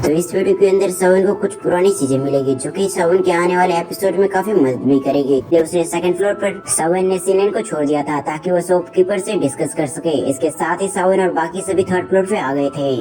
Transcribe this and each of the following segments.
तो इस वीडियो के अंदर सावन को कुछ पुरानी चीजें मिलेगी जो कि सावन के आने वाले एपिसोड में काफी मदद भी करेगी। उसने सेकंड फ्लोर पर सावन ने सीलन को छोड़ दिया था ताकि वो शॉपकीपर से डिस्कस कर सके। इसके साथ ही सावन और बाकी सभी थर्ड फ्लोर पे आ गए थे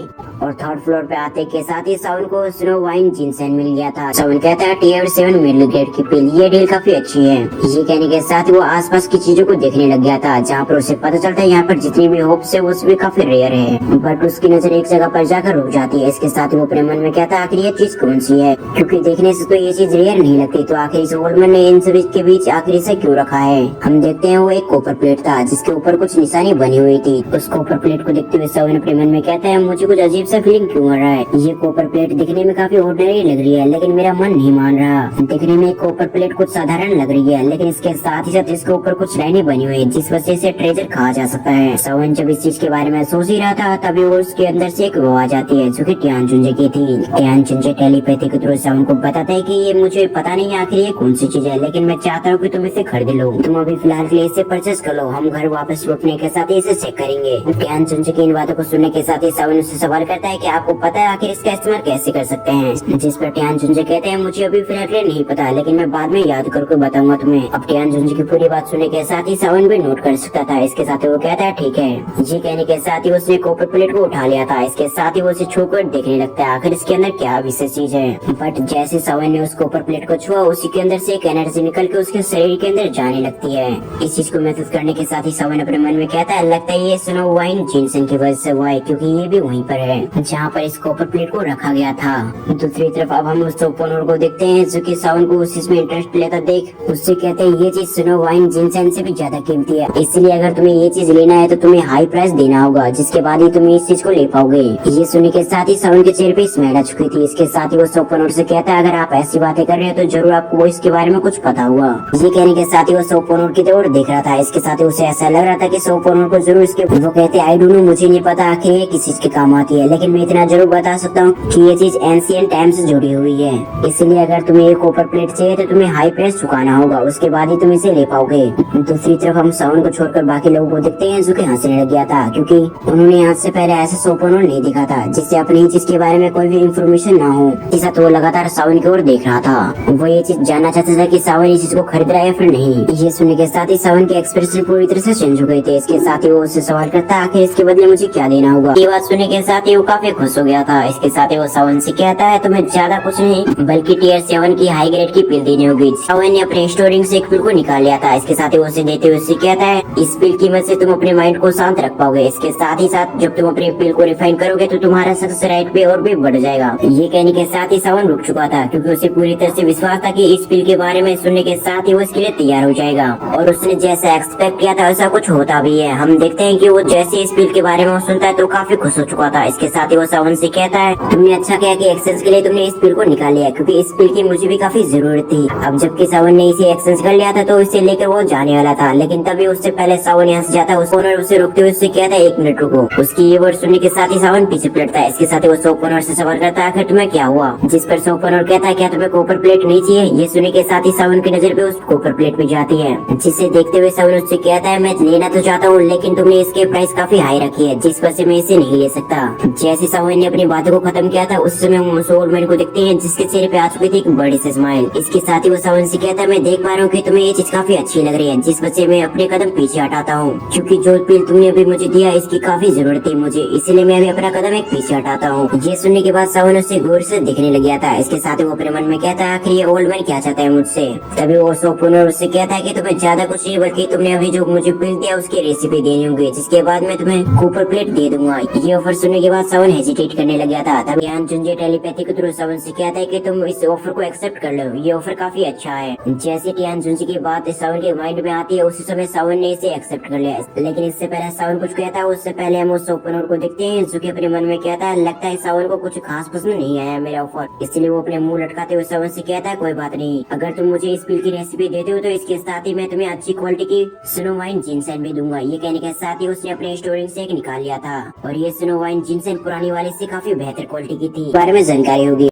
और थर्ड फ्लोर पे आते के साथ ही सावन को स्नो वाइन जिनसेन मिल गया था। सावन कहता है टीयर 7 मिडिल ग्रेड की पिल, ये डील काफी अच्छी है। ये कहने के साथ वो आसपास की चीजों को देखने लग गया था जहाँ पर उसे पता चलता है यहाँ पर जितनी भी होप्स है वो सभी काफी रेयर है। बट उसकी नजर एक जगह पर जाकर रुक जाती है। इसके साथ वो अपने मन में कहता है आखिर ये चीज कौन सी है, क्योंकि देखने से तो ये चीज रेयर नहीं लगती, तो आखिर इस ओल्डमैन ने इन सभी के बीच आखिर इसे क्यों रखा है। हम देखते हैं वो एक कॉपर प्लेट था जिसके ऊपर कुछ निशानी बनी हुई थी। उस कॉपर प्लेट को देखते हुए सावन अपने मन में कहता है मुझे कुछ अजीब सा फीलिंग क्यों हो रहा है। ये कॉपर प्लेट दिखने में काफी ऑर्डिनरी लग रही है लेकिन मेरा मन नहीं मान रहा। दिखने में कॉपर प्लेट कुछ साधारण लग रही है लेकिन इसके साथ ही साथ इसके ऊपर कुछ लाइनें बनी हुई है जिस वजह से ट्रेजर कहा जा सकता है। सावन जब इस चीज के बारे में सोच ही रहा था तभी वो उसके अंदर से एक आवाज आती है जो कि टियान चुंजे की थी। टियान चुंजे टेलीपैथी के थ्रू सावन को बताता है कि ये मुझे पता नहीं आखिर ये कौन सी चीज है लेकिन मैं चाहता हूँ कि तुम इसे खरीद लो। तुम अभी फिलहाल के लिए इसे परचेस कर लो, हम घर वापस लौटने के साथ ही इसे चेक करेंगे। टियान चुंजे की इन बातों को सुनने के साथ ही सावन उससे सवाल करता है कि आपको पता है आखिर इसका इस्तेमाल कैसे कर सकते हैं। जिस पर टियान चुंजे कहते हैं मुझे अभी फिलहाल के लिए नहीं पता लेकिन मैं बाद में याद करके बताऊंगा तुम्हें। अब टियान चुंजे की पूरी बात सुनने के साथ ही सावन भी नोट कर सकता था। इसके साथ वो कहता है ठीक है। ये कहने के साथ ही उसने कॉपर प्लेट को उठा लिया था। इसके साथ ही वो उसे छूकर देखने लगता है आखिर इसके अंदर क्या विशेष चीज है। बट जैसे सावन ने उस कॉपर प्लेट को छुआ उसी के अंदर से एक एनर्जी निकल के उसके शरीर के अंदर जाने लगती है। इस चीज को महसूस करने के साथ ही सावन अपने मन में कहता है लगता है ये स्नो वाइन जिनसेन की वजह से हुआ है क्योंकि ये भी वहीं पर है जहाँ पर इस कॉपर प्लेट को रखा गया था। दूसरी तरफ अब हम उस ओपनर को देखते हैं जो कि सावन को उस चीज में इंटरेस्ट लेता देख उससे कहते हैं ये चीज स्नो वाइन जिनसेन से भी ज्यादा कीमती है, इसलिए अगर तुम्हें ये चीज लेना है तो तुम्हें हाई प्राइस देना होगा जिसके बाद ही तुम इस चीज को ले पाओगे। ये सुनने के साथ ही सावन के चेहरे पे स्माइल आ चुकी थी। इसके साथ ही वो सोपनोर से कहता है अगर आप ऐसी बातें कर रहे हो तो जरूर आपको वो इसके बारे में कुछ पता हुआ। ये कहने के साथ ही वो सोपनोर की तरफ देख रहा था। इसके साथ ही उसे ऐसा लग रहा था कि सोपनोर को जरूर इसके वो कहते आई डोंट नो, मुझे नहीं पता आखिर ये किस चीज के काम आती है लेकिन मैं इतना जरूर बता सकता हूँ कि ये चीज एंशिएंट टाइम से जुड़ी हुई है, इसलिए अगर तुम्हें ये कॉपर प्लेट चाहिए तो तुम्हें हाई प्राइस चुकाना होगा, उसके बाद ही तुम इसे ले पाओगे। दूसरी तरफ हम सावन को छोड़कर बाकी लोगों को देखते हैं जो कि हंसने लग गया था क्योंकि उन्होंने आज से पहले ऐसा सोपनोर नहीं देखा था जिससे अपनी चीज के बारे में कोई भी इंफॉर्मेशन ना हो। इस साथ वो लगातार सावन की ओर देख रहा था। वो ये चीज जानना चाहता था कि सावन इस चीज को खरीद रहा है या फिर नहीं। ये सुनने के साथ ही सावन के एक्सप्रेशन पूरी तरह से चेंज हो गए थे। इसके साथ ही वो उससे सवाल करता आखिर इसके बदले मुझे क्या देना होगा। ये बात सुनने के साथ ही वो काफी खुश हो गया था। इसके साथ ही वो सावन से कहता है तुम्हें ज्यादा कुछ नहीं बल्कि टीयर 7 की हाई ग्रेड की पिल देनी होगी। सावन ने अपने स्टोरिंग से एक पिल को निकाल लिया था। इसके साथ ही उसे देते हुए उससे कहता है इस पिल की मदद से तुम अपने माइंड को शांत रख पाओगे। इसके साथ ही साथ जब तुम अपने पिल को रिफाइन करोगे तो तुम्हारा सक्सेस रेट भी और भी बढ़ जाएगा। ये कहने के साथ ही सावन रुक चुका था क्योंकि उसे पूरी तरह से विश्वास था कि इस पिल के बारे में सुनने के साथ ही वो इसके लिए तैयार हो जाएगा और उसने जैसा एक्सपेक्ट किया था वैसा कुछ होता भी है। हम देखते हैं कि वो जैसे इस पिल के बारे में सुनता है तो काफी खुश हो चुका था। इसके साथ ही वो सावन से कहता है तुमने अच्छा किया कि एक्सचेंज के लिए तुमने इस पिल को निकाल लिया क्योंकि इस पिल की मुझे भी काफी जरूरत थी। अब जबकि सावन ने इसे एक्सचेंज कर लिया था तो इसे लेकर वो जाने वाला था लेकिन तभी उससे पहले सावन यहाँ से जाता है। उसे रोकते हुए उससे कहता है 1 मिनट रुको। उसकी ये वर्ड सुनने के साथ ही सावन पीछे पलटता है। इसके साथ ही वो सोपनर से सवाल करता है आखिर तुम्हें क्या हुआ। जिस पर सोपनर कहता है क्या तुम्हें कॉपर प्लेट नहीं चाहिए। ये सुनने के साथ ही सावन की नजर पे उस कॉपर प्लेट पे जाती है जिसे देखते हुए सावन उससे कहता है मैं लेना तो चाहता हूँ लेकिन तुमने इसके प्राइस काफी हाई रखी है जिस वजह से मैं इसे नहीं ले सकता। जैसे सावन ने अपनी बातों को खत्म किया था उस समय हम उस ओल्डमैन को देखते हैं जिसके चेहरे पे आ चुकी थी एक बड़ी सी स्माइल। इसके साथ ही वो सावन से कहता है मैं देख पा रहा हूँ कि तुम्हें ये चीज काफी अच्छी लग रही है जिस वजह से मैं अपने कदम पीछे हटाता हूँ क्योंकि जो पिल तुमने अभी मुझे दिया इसकी काफी जरूरत थी मुझे, इसलिए मैं अभी अपना कदम एक पीछे हटाता हूँ। ये सुनने के बाद सावन उससे गौर से दिखने लग गया था। इसके साथ ही वो अपने मन में कहता है आखिर ये ओल्डमैन क्या चाहता है मुझसे। तभी वो सोपनर उससे कहता है कि तुम्हें ज्यादा कुछ नहीं बल्कि तुमने अभी जो मुझे पिल दिया उसकी रेसिपी देनी होगी जिसके बाद मैं तुम्हें कॉपर प्लेट दे दूंगा। ये ऑफर सुनने के बाद सावन हेजिटेट करने लग गया था। तब टियान चुंजे टेलीपैथी के थ्रू सावन से कहता है कि तुम इस ऑफर को एक्सेप्ट कर लो, ये ऑफर काफी अच्छा है। जैसे टियान चुंजे की बात सावन के माइंड में आती है उसी समय सावन ने इसे एक्सेप्ट कर लिया। लेकिन इससे पहले सावन कुछ कहता है उससे पहले हम उस ओपनर को देखते हैं जो कि अपने मन में कहता है लगता है सावन को कुछ खास पसंद नहीं आया मेरा ऑफर, इसलिए वो अपने मुंह लटकाते हुए सावन से कहता है कोई बात नहीं, अगर तुम मुझे इस पिल की रेसिपी देते हो तो इसके साथ ही मैं तुम्हें अच्छी क्वालिटी की स्नो वाइन जिनसेन भी दूंगा। ये कहने के साथ ही उसने अपने स्टोरिंग से एक निकाल लिया था और ये स्नो वाइन जिनसेन पुरानी वाले से काफी बेहतर क्वालिटी की थी। बारे में जानकारी होगी।